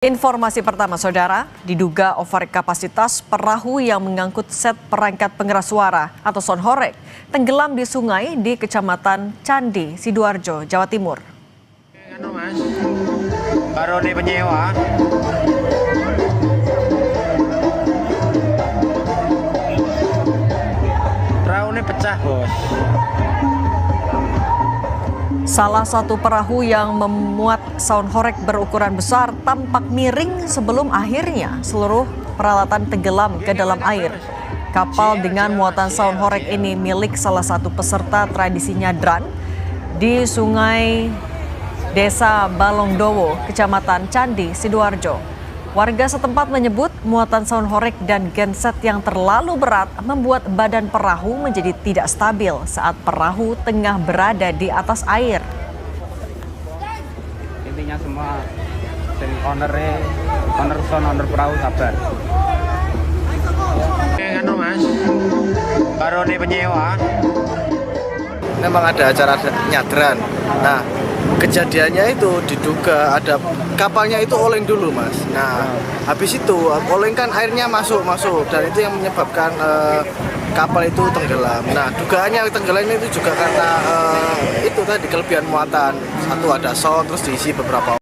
Informasi pertama, saudara, diduga overkapasitas perahu yang mengangkut set perangkat pengeras suara atau sound horeg tenggelam di sungai di Kecamatan Candi, Sidoarjo, Jawa Timur. Mas, baru di penyewa. Perahu ini pecah, bos. Salah satu perahu yang memuat sound horeg berukuran besar tampak miring sebelum akhirnya seluruh peralatan tenggelam ke dalam air. Kapal dengan muatan sound horeg ini milik salah satu peserta tradisi nyadran di Sungai Desa Balongdowo, Kecamatan Candi, Sidoarjo. Warga setempat menyebut muatan sound horeg dan genset yang terlalu berat membuat badan perahu menjadi tidak stabil saat perahu tengah berada di atas air. Intinya semua owner perahu sabar. Mas, baru di penyewa. Memang ada acara nyadran. Nah, kejadiannya itu diduga ada kapalnya itu oleng dulu, Mas. Nah, habis itu oleng kan airnya masuk dan itu yang menyebabkan kapal itu tenggelam. Nah, dugaannya tenggelam itu juga karena itu tadi kelebihan muatan. Satu ada sound terus diisi beberapa